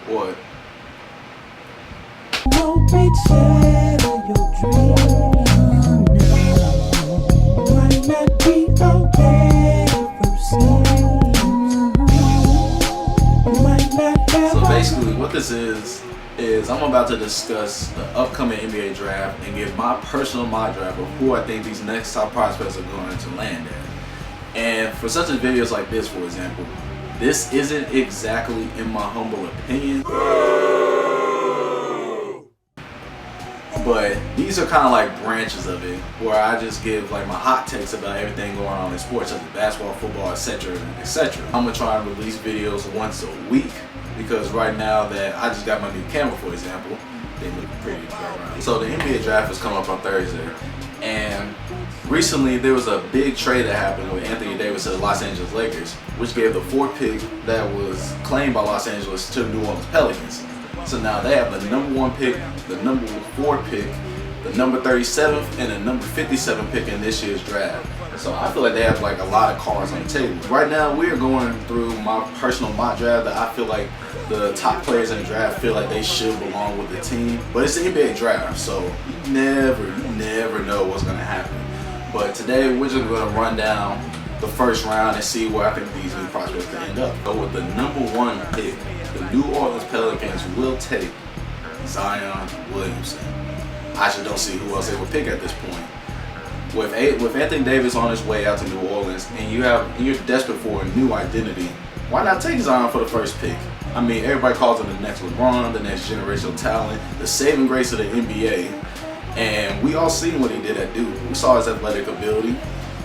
What? Don't be sad of your dream. Might not be okay first might not have. So basically what this is I'm about to discuss the upcoming NBA draft and give my personal mock draft of who I think these next top prospects are going to land at. And for such as videos like this, for example, this isn't exactly in my humble opinion, but these are kind of like branches of it where I just give like my hot takes about everything going on in sports such as basketball, football, etc., etc. I'm gonna try and release videos once a week because right now that I just got my new camera, for example, they look pretty around. So the NBA draft is coming up on Thursday, and recently there was a big trade that happened with Anthony Davis to the Los Angeles Lakers, which gave the 4th pick that was claimed by Los Angeles to the New Orleans Pelicans. So now they have the number 1 pick, the number 4 pick, the number 37th, and the number 57 pick in this year's draft. So I feel like they have like a lot of cards on the table. Right now we are going through my personal mock draft that I feel like the top players in the draft feel like they should belong with the team. But it's the NBA draft, so you never know what's gonna happen. But today we're just gonna run down the first round and see where I think these new prospects can end up. So with the number 1 pick, the New Orleans Pelicans will take Zion Williamson. I just don't see who else they would pick at this point. With Anthony Davis on his way out to New Orleans, and you're desperate for a new identity, why not take Zion for the first pick? I mean, everybody calls him the next LeBron, the next generational talent, the saving grace of the NBA, and we all seen what he did at Duke. We saw his athletic ability,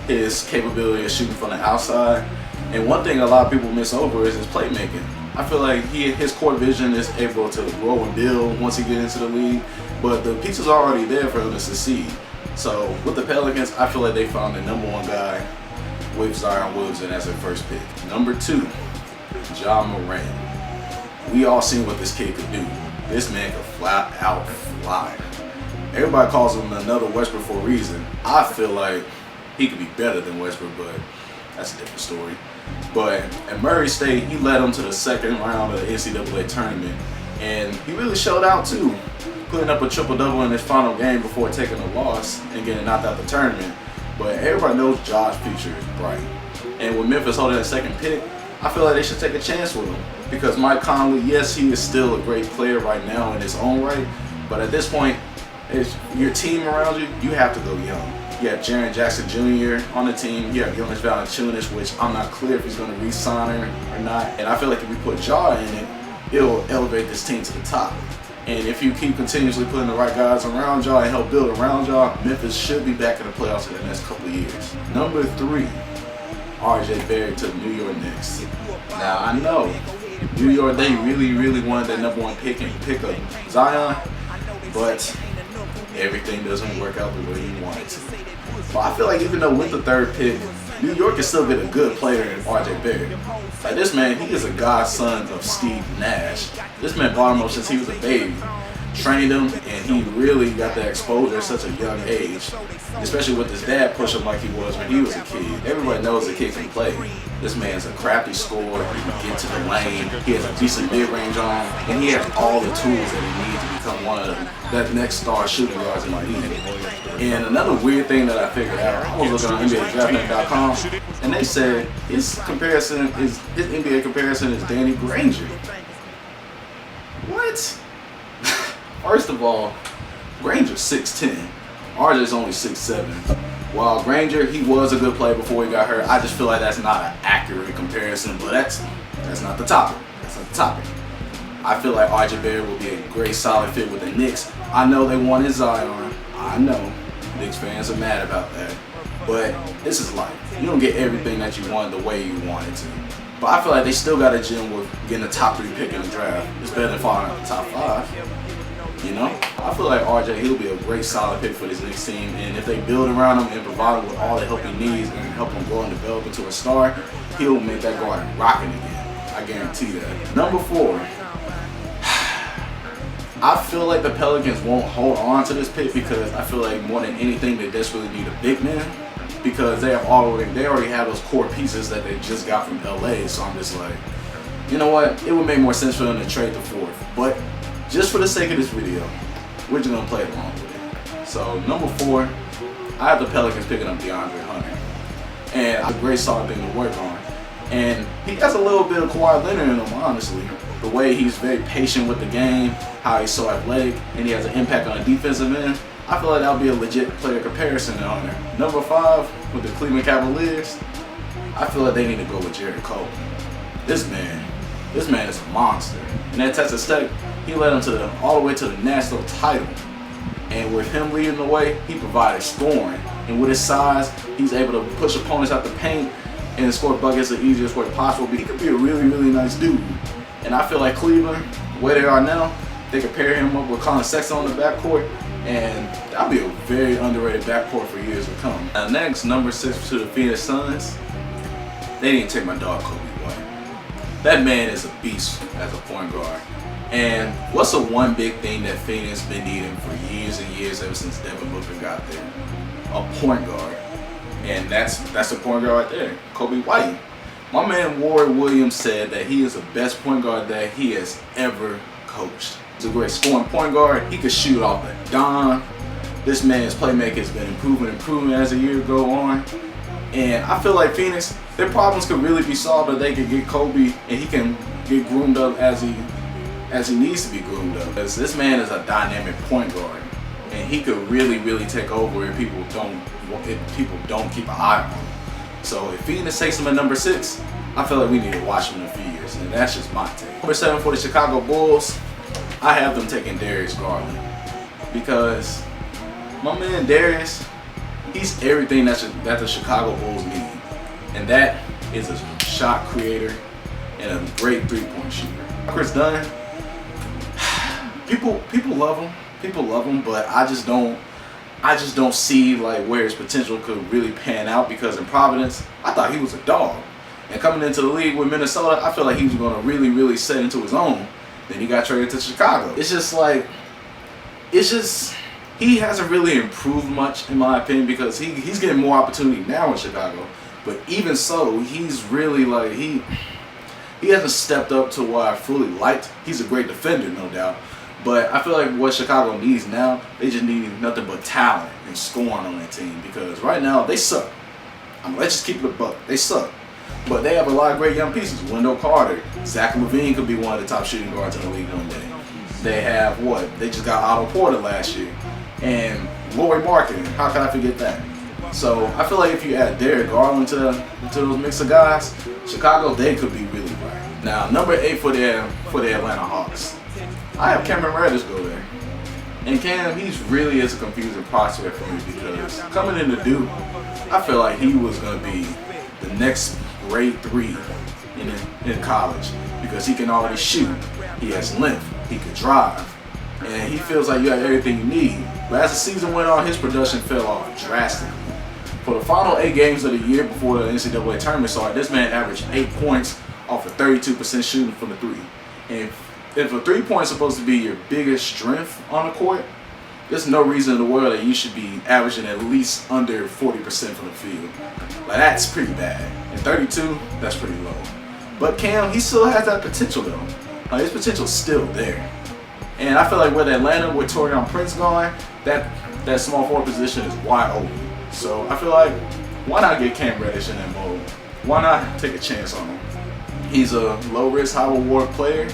his capability of shooting from the outside, and one thing a lot of people miss over is his playmaking. I feel like his court vision is able to grow and build once he gets into the league, but the pieces are already there for him to succeed. So with the Pelicans, I feel like they found the number 1 guy with Zion Williamson as their first pick. Number 2, Ja Morant. We all seen what this kid could do. This man could flat out fly. Everybody calls him another Westbrook for a reason. I feel like he could be better than Westbrook, but that's a different story. But at Murray State, he led them to the 2nd round of the NCAA tournament, and he really showed out too, putting up a triple-double in his final game before taking a loss and getting knocked out the tournament. But everybody knows Ja's future is bright, and with Memphis holding that 2nd pick, I feel like they should take a chance with him because Mike Conley, yes, he is still a great player right now in his own right, but at this point, it's your team around you, you have to go young. You have Jaren Jackson Jr. on the team. You have Jonas Valanciunas, which I'm not clear if he's going to re-sign or not. And I feel like if we put Ja in it, it'll elevate this team to the top. And if you keep continuously putting the right guys around Ja and help build around Ja, Memphis should be back in the playoffs in the next couple of years. Number 3, RJ Barrett to the New York Knicks. Now I know New York, they really wanted that number 1 pick and pick up Zion, but everything doesn't work out the way you want it to. But I feel like even though with the 3rd pick, New York can still get a good player in RJ Barrett. Like this man, he is a godson of Steve Nash. This man brought him up since he was a baby, trained him, and he really got that exposure at such a young age. Especially with his dad pushing him like he was when he was a kid. Everybody knows the kid can play. This man's a crafty scorer, he can get to the lane, he has a decent mid-range arm, and he has all the tools that he needs to become one of that next star shooting guards in the league. And another weird thing that I figured out, I was looking on NBADraftNet.com, and they said his NBA comparison is Danny Granger. What? First of all, Granger's 6'10", RJ's only 6'7". While Granger, he was a good player before he got hurt. I just feel like that's not an accurate comparison, but that's not the topic. That's not the topic. I feel like RJ Barrett will be a great solid fit with the Knicks. I know they wanted Zion. I know Knicks fans are mad about that. But this is life. You don't get everything that you want the way you want it to. But I feel like they still got a gem with getting a top 3 pick in the draft. It's better than falling out the top 5. You know? I feel like RJ, he'll be a great solid pick for this Knicks team, and if they build around him and provide him with all the help he needs and help him grow and develop into a star, he'll make that guard rocking again. I guarantee that. Number 4. I feel like the Pelicans won't hold on to this pick because I feel like more than anything they desperately need a big man because they already have those core pieces that they just got from LA. So I'm just like, you know what? It would make more sense for them to trade the fourth. But just for the sake of this video, we're just gonna play along with it. So number 4, I have the Pelicans picking up DeAndre Hunter, and a great solid thing to work on. And he has a little bit of Kawhi Leonard in him, honestly. The way he's very patient with the game, how he's so athletic, and he has an impact on the defensive end. I feel like that would be a legit player comparison to Hunter. Number 5, with the Cleveland Cavaliers, I feel like they need to go with Jared Cole. This man is a monster. And at Texas Tech, he led them all the way to the national title. And with him leading the way, he provided scoring. And with his size, he's able to push opponents out the paint and score buckets the easiest way possible. But he could be a really, really nice dude. And I feel like Cleveland, where they are now, they could pair him up with Colin Sexton on the backcourt, and that'll be a very underrated backcourt for years to come. Now next, number 6 to the Phoenix Suns. They didn't take my dog Kobe White. That man is a beast as a point guard. And what's the one big thing that Phoenix been needing for years and years ever since Devin Booker got there? A point guard. And that's the point guard right there, Kobe White. My man Ward Williams said that he is the best point guard that he has ever coached. He's a great scoring point guard. He can shoot off the dime. This man's playmaking has been improving as the year go on. And I feel like Phoenix, their problems could really be solved if they could get Kobe and he can get groomed up as he needs to be groomed up. Because this man is a dynamic point guard, and he could really, really take over if people don't keep an eye on him. So if Phoenix takes him at number 6, I feel like we need to watch him in a few years, and that's just my take. Number 7 for the Chicago Bulls, I have them taking Darius Garland, because my man Darius, he's everything that the Chicago Bulls need, and that is a shot creator and a great 3-point shooter. Chris Dunn, people love him, but I just don't see like where his potential could really pan out, because in Providence, I thought he was a dog. And coming into the league with Minnesota, I feel like he was going to really, really set into his own. Then he got traded to Chicago. He hasn't really improved much, in my opinion, because he's getting more opportunity now in Chicago. But even so, he's really like, he hasn't stepped up to what I fully liked. He's a great defender, no doubt. But I feel like what Chicago needs now, they just need nothing but talent and scoring on that team, because right now they suck. Let's just keep it a buck. They suck. But they have a lot of great young pieces. Wendell Carter, Zach LaVine could be one of the top shooting guards in the league one day. They have They just got Otto Porter last year. And Lauri Markkanen, how can I forget that? So I feel like if you add Darius Garland to those mix of guys, Chicago, they could be really right. Now, number 8 for the Atlanta Hawks, I have Cameron Reddish go there. And Cam, he's really is a confusing prospect for me, because coming into Duke, I feel like he was going to be the next grade 3 in college, because he can already shoot, he has length, he can drive, and he feels like you have everything you need. But as the season went on, his production fell off drastically. For the final 8 games of the year before the NCAA tournament started, this man averaged 8 points off of 32% shooting from the 3. And if a 3-point is supposed to be your biggest strength on the court, there's no reason in the world that you should be averaging at least under 40% from the field. Like, that's pretty bad. And 32, that's pretty low. But Cam, he still has that potential though. Like, his potential's still there. And I feel like with Atlanta, with Taurean Prince gone, that small forward position is wide open. So I feel like, why not get Cam Reddish in that mode? Why not take a chance on him? He's a low-risk, high-reward player.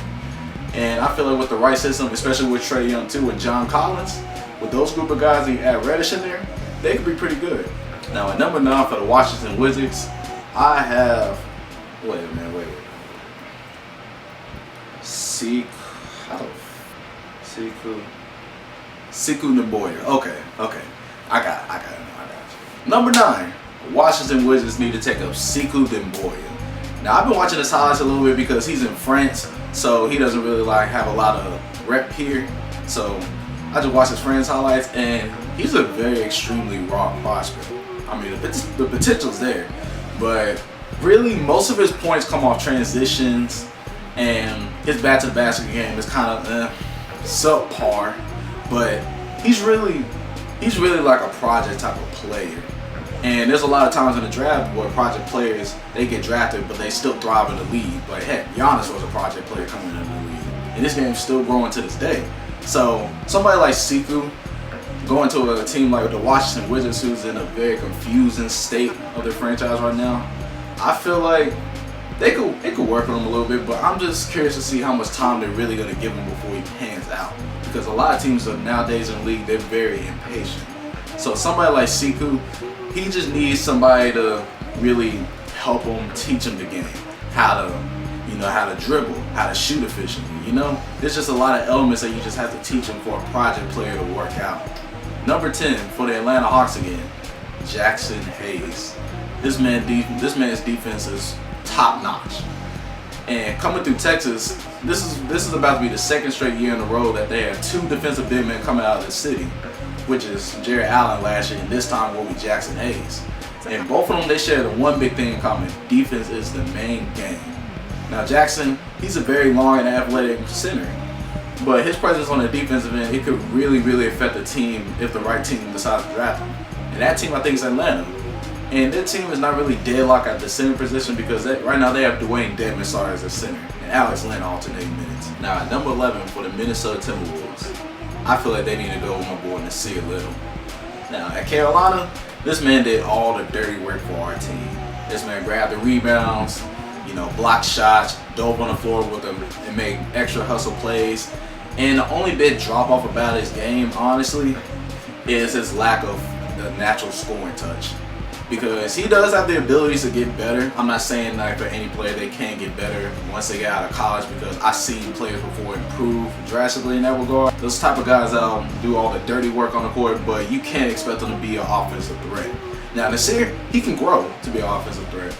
And I feel like with the right system, especially with Trae Young too, and John Collins, with those group of guys and you add Reddish in there, they could be pretty good. Now at number 9 for the Washington Wizards, I have, wait. Sekou Naboya. Okay. I got you. Number 9, Washington Wizards need to take up Sekou Naboya. Now I've been watching his highlights a little bit because he's in France, so he doesn't really like have a lot of rep here. So I just watched his friends' highlights, and he's a very extremely raw prospect. I mean, the potential's there, but really most of his points come off transitions, and his back-to-the-basket game is kind of subpar. But he's really like a project type of player. And there's a lot of times in the draft where project players, they get drafted, but they still thrive in the league. Like, heck, Giannis was a project player coming into the league. And this game's still growing to this day. So somebody like Siku going to a team like the Washington Wizards, who's in a very confusing state of their franchise right now, I feel like it could work on him a little bit, but I'm just curious to see how much time they're really going to give him before he pans out. Because a lot of teams are nowadays in the league, they're very impatient. So somebody like Siku, he just needs somebody to really help him, teach him the game, how to dribble, how to shoot efficiently. There's just a lot of elements that you just have to teach him for a project player to work out. Number 10 for the Atlanta Hawks again, Jackson Hayes. This man's defense is top notch. And coming through Texas, this is about to be the second straight year in a row that they have 2 defensive big men coming out of the city, which is Jared Allen last year, and this time will be Jackson Hayes. And both of them, they share the one big thing in common: defense is the main game. Now Jackson, he's a very long and athletic center, but his presence on the defensive end, it could really, really affect the team if the right team decides to draft him. And that team, I think, is Atlanta. And their team is not really deadlocked at the center position because right now they have Dwayne Dedmon starting as a center and Alex Len alternating minutes. Now at number 11 for the Minnesota Timberwolves, I feel like they need to go overboard and see a little. Now at Carolina, this man did all the dirty work for our team. This man grabbed the rebounds, blocked shots, dove on the floor with them, and made extra hustle plays. And the only bit drop off about his game, honestly, is his lack of the natural scoring touch. Because he does have the abilities to get better. I'm not saying that for any player they can't get better once they get out of college, because I've seen players before improve drastically in that regard. Those type of guys do all the dirty work on the court, but you can't expect them to be an offensive threat. Now Nasir, he can grow to be an offensive threat,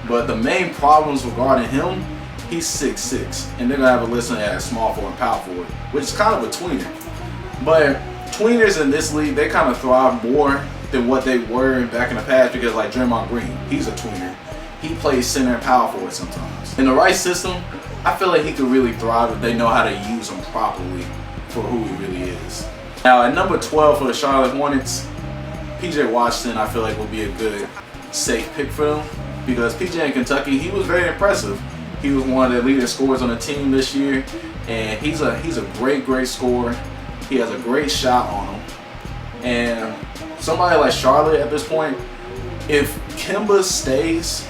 but the main problems regarding him, he's 6'6", and they're gonna have a listing at small forward, power forward, which is kind of a tweener. But tweeners in this league, they kind of thrive more than what they were back in the past, because like Draymond Green, he's a tweener. He plays center and power forward sometimes. In the right system, I feel like he could really thrive if they know how to use him properly for who he really is. Now at number 12 for the Charlotte Hornets, PJ Washington, I feel like will be a good safe pick for them, because PJ in Kentucky, he was very impressive. He was one of the leading scorers on the team this year, and he's a great scorer. He has a great shot on him. And somebody like Charlotte at this point, if Kemba stays,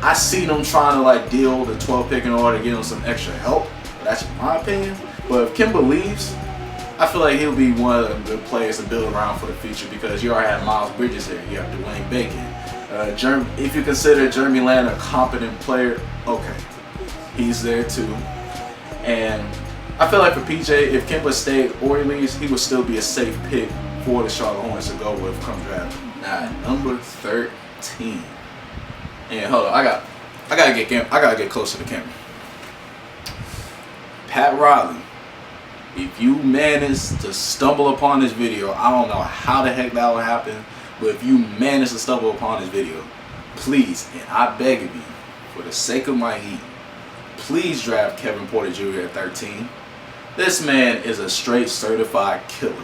I see them trying to deal the 12 pick in order to give him some extra help. That's my opinion. But if Kemba leaves, I feel like he'll be one of the players to build around for the future, because you already have Miles Bridges there. You have Dwayne Bacon. If you consider Jeremy Lamb a competent player, okay, he's there too. And I feel like for PJ, if Kemba stayed or he leaves, he would still be a safe pick for the Charlotte Hornets to go with come draft. Now number 13. And hold on, I gotta get closer to the camera. Pat Riley, if you manage to stumble upon this video, I don't know how the heck that would happen, but if you manage to stumble upon this video, please, and I beg of you, for the sake of my heat, please draft Kevin Porter Jr. at 13. This man is a straight certified killer.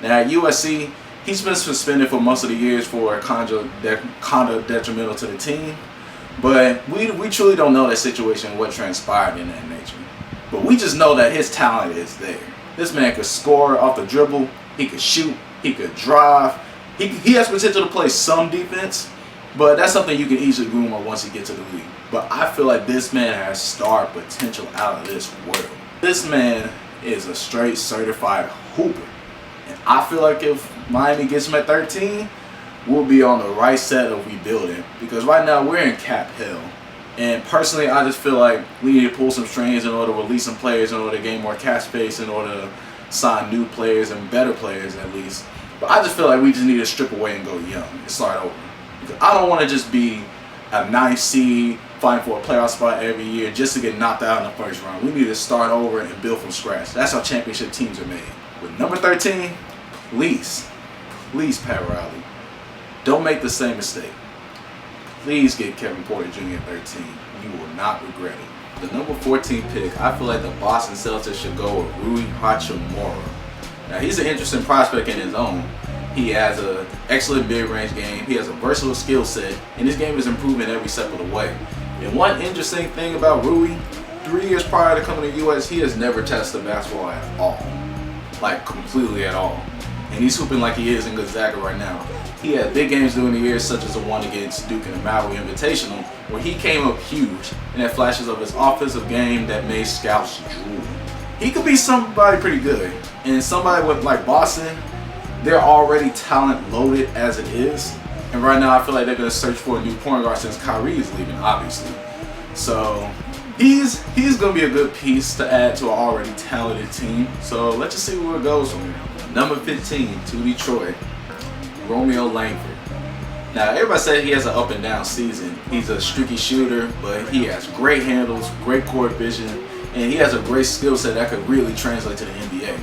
Now at USC, he's been suspended for most of the years for conduct detrimental to the team, but we truly don't know that situation, what transpired in that nature. But we just know that his talent is there. This man could score off the dribble, he could shoot, he could drive. He has potential to play some defense, but that's something you can easily groom on once he gets to the league. But I feel like this man has star potential out of this world. This man is a straight certified hooper. And I feel like if Miami gets him at 13, we'll be on the right set of rebuilding. Because right now we're in cap hell. And personally, I just feel like we need to pull some strings in order to release some players, in order to gain more cap space, in order to sign new players and better players at least. But I just feel like we just need to strip away and go young and start over. Because I don't want to just be a nice seed fighting for a playoff spot every year just to get knocked out in the first round. We need to start over and build from scratch. That's how championship teams are made. With number 13, please, Pat Riley, don't make the same mistake. Please get Kevin Porter Jr. at 13. You will not regret it. The number 14 pick, I feel like the Boston Celtics should go with Rui Hachimura. Now, he's an interesting prospect in his own. He has an excellent mid-range game. He has a versatile skill set, and his game is improving every step of the way. And one interesting thing about Rui, 3 years prior to coming to the U.S., he has never tested basketball at all. Like, completely at all. And he's hooping like he is in Gonzaga right now. He had big games during the year, such as the one against Duke in the Maui Invitational, where he came up huge and had flashes of his offensive game that made scouts drool. He could be somebody pretty good. And somebody with like Boston, they're already talent loaded as it is. And right now I feel like they're going to search for a new point guard since Kyrie is leaving, obviously. So he's going to be a good piece to add to an already talented team. So let's just see where it goes from here. Number 15 to Detroit, Romeo Langford. Now everybody said he has an up and down season. He's a streaky shooter, but he has great handles, great court vision, and he has a great skill set that could really translate to the NBA.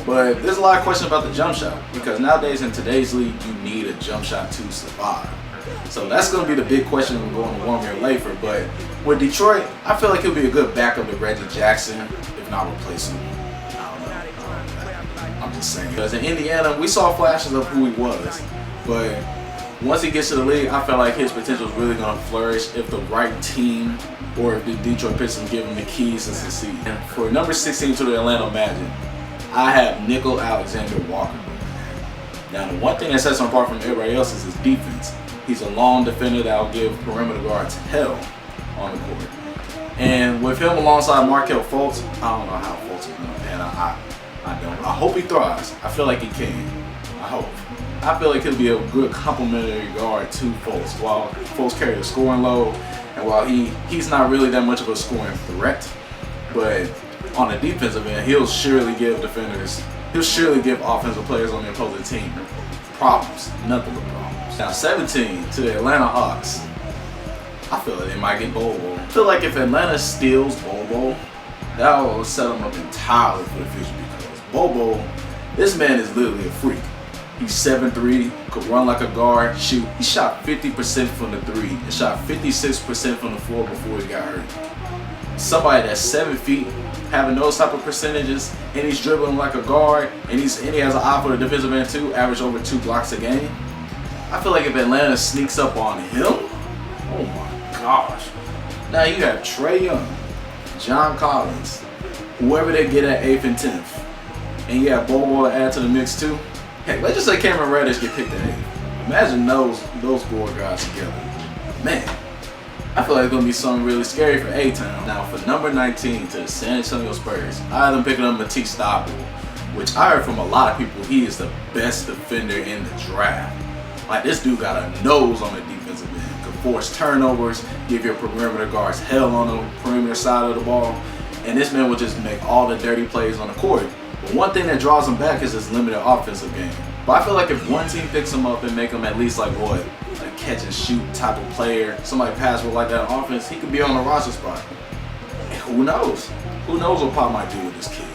But there's a lot of questions about the jump shot, because nowadays in today's league, you need a jump shot to survive. So that's going to be the big question when going to Romeo Langford. But with Detroit, I feel like he'll be a good backup to Reggie Jackson, if not replace him. I don't know. I'm just saying. Because in Indiana, we saw flashes of who he was. But once he gets to the league, I feel like his potential is really going to flourish if the right team or if the Detroit Pistons give him the keys to succeed. And for number 16 to the Atlanta Magic, I have Nickel Alexander Walker. Now, the one thing that sets him apart from everybody else is his defense. He's a long defender that will give perimeter guards hell on the court. And with him alongside Markelle Fultz, I don't know how Fultz is going to pan. I don't. I hope he thrives. I feel like he can. I hope. I feel like he'll be a good complementary guard to Fultz. While Fultz carries a scoring load, and while he's not really that much of a scoring threat, but on the defensive end, he'll surely give offensive players on the opposing team problems, nothing but problems. Now 17 to the Atlanta Hawks. I feel like they might get Bobo. I feel like if Atlanta steals Bobo, that will set them up entirely for the future, because Bobo, this man is literally a freak. He's 7'3", could run like a guard, shoot. He shot 50% from the three and shot 56% from the floor before he got hurt. Somebody that's 7 feet, having those type of percentages, and he's dribbling like a guard, and he has an eye for the defensive end too, average over 2 blocks a game. I feel like if Atlanta sneaks up on him, oh my gosh. Now you have Trae Young, John Collins, whoever they get at 8th and 10th, and you have Bobo to add to the mix too. Heck, let's just say Cameron Reddish get picked at 8th. Imagine those four guys together. Man, I feel like it's going to be something really scary for A-Town. Now for number 19 to the San Antonio Spurs, I had them picking up Matisse Thybulle, which I heard from a lot of people he is the best defender in the draft. Like, this dude got a nose on the defensive end, could force turnovers, give your perimeter guards hell on the perimeter side of the ball, and this man will just make all the dirty plays on the court. But one thing that draws him back is his limited offensive game. But I feel like if one team picks him up and make him at least like what, a catch and shoot type of player, somebody pass with like that offense, he could be on the roster spot. And who knows? Who knows what Pop might do with this kid?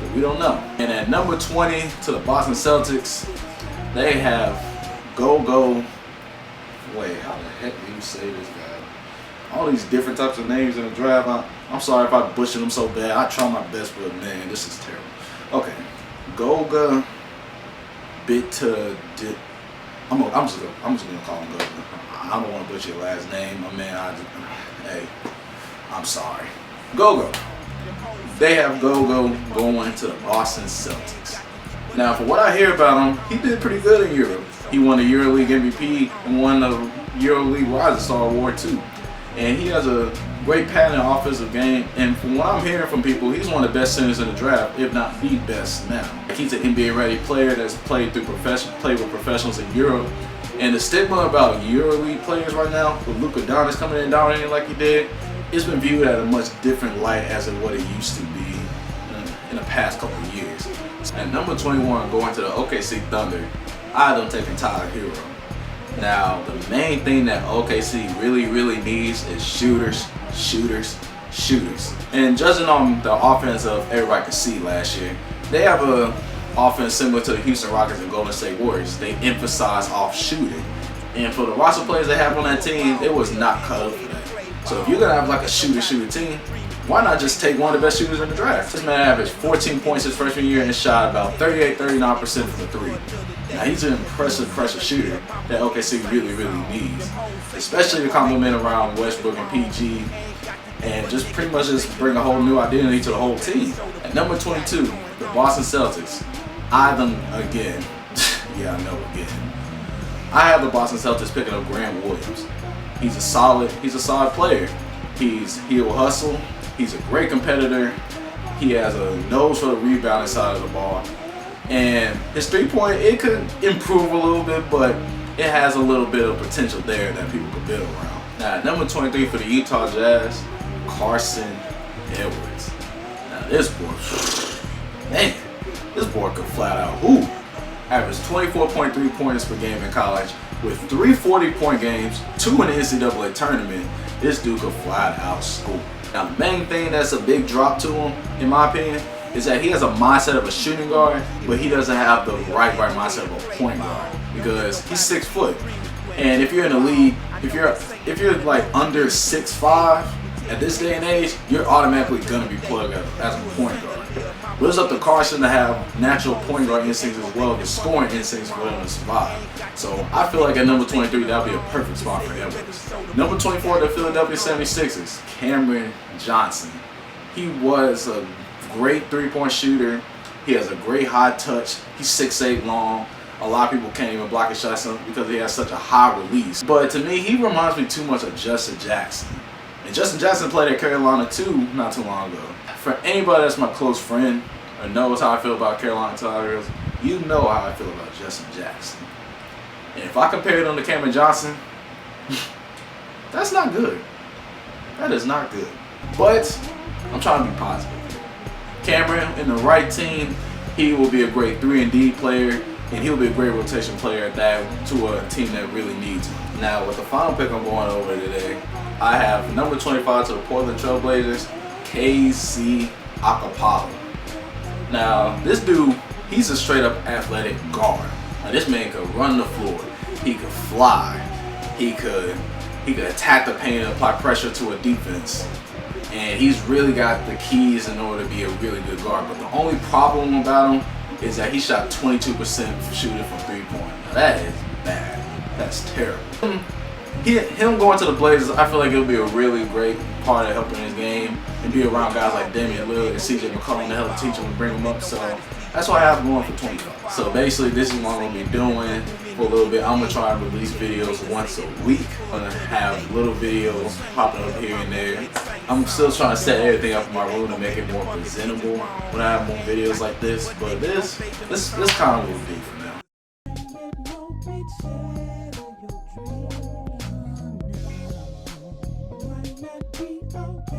But we don't know. And at number 20 to the Boston Celtics, they have wait, how the heck do you say this guy? All these different types of names in the draft. I'm sorry if I butchered them so bad. I try my best, but man, this is terrible. Okay, Goga I'm just gonna call him Goga. I don't want to butcher your last name, my man. Hey, I'm sorry. Gogo. They have Gogo going to the Boston Celtics. Now, for what I hear about him, he did pretty good in Europe. He won the EuroLeague MVP and won the EuroLeague Rising Star Award too. And he has a great pattern in offensive game. And from what I'm hearing from people, he's one of the best centers in the draft, if not the best now. He's an NBA-ready player that's played with professionals in Europe. And the stigma about EuroLeague players right now, with Luka Doncic coming in dominating like he did, it's been viewed at a much different light as of what it used to be in the past couple of years. At number 21, going to the OKC Thunder, I had them taking Tyler Hero. Now, the main thing that OKC really needs is shooters. And judging on the offense of everybody could see last year, they have a offense similar to the Houston Rockets and Golden State Warriors. They emphasize off shooting. And for the roster players they have on that team, it was not cut up for that. So if you're going to have like a shooter team, why not just take one of the best shooters in the draft? This man averaged 14 points his freshman year and shot about 38-39% from the three. Now he's an impressive shooter that OKC really needs, especially to complement around Westbrook and PG, and just pretty much just bring a whole new identity to the whole team. At number 22, the Boston Celtics. I them again. Yeah, I know again. I have the Boston Celtics picking up Grant Williams. He's a solid player. He will hustle. He's a great competitor. He has a nose for the rebounding side of the ball. And his three-point, it could improve a little bit, but it has a little bit of potential there that people could build around. Now, at number 23 for the Utah Jazz, Carson Edwards. Now, this boy, man, this boy could flat out hoop. Averaged 24.3 points per game in college with 3 40-point games, 2 in the NCAA tournament. This dude could flat out scoop. Now, the main thing that's a big drop to him, in my opinion, is that he has a mindset of a shooting guard, but he doesn't have the right mindset of a point guard because he's 6 foot. And if you're in the league, if you're like under 6'5", at this day and age, you're automatically gonna be plugged as a point guard. But it's up to Carson to have natural point guard instincts as well as scoring instincts for him to survive. So I feel like at number 23, that'll be a perfect spot for Edwards. Number 24, the Philadelphia 76ers, Cameron Johnson. He was a great three-point shooter. He has a great high touch. He's 6'8" long. A lot of people can't even block his shots because he has such a high release. But to me, he reminds me too much of Justin Jackson. And Justin Jackson played at Carolina too, not too long ago. For anybody that's my close friend or knows how I feel about Carolina Tar Heels, you know how I feel about Justin Jackson. And if I compare them to Cameron Johnson, that's not good. That is not good. But I'm trying to be positive. Cameron in the right team, he will be a great 3-and-D player, and he'll be a great rotation player at that to a team that really needs him. Now, with the final pick I'm going over today, I have number 25 to the Portland Trail Blazers, KC Okpala. Now, this dude, he's a straight-up athletic guard. Now, this man could run the floor. He could fly. He could attack the paint and apply pressure to a defense. And he's really got the keys in order to be a really good guard. But the only problem about him is that he shot 22% for shooting from three-point. Now, that is bad. That's terrible. Him going to the Blazers, I feel like it'll be a really great part of helping his game and be around guys like Damian Lillard and CJ McCollum to help teach him and bring him up. So that's why I have him going for 25. So basically, this is what I'm going to be doing for a little bit. I'm going to try and release videos once a week. I'm going to have little videos popping up here and there. I'm still trying to set everything up in my room to make it more presentable when I have more videos like this. But this kind of will be for now. Might not be okay.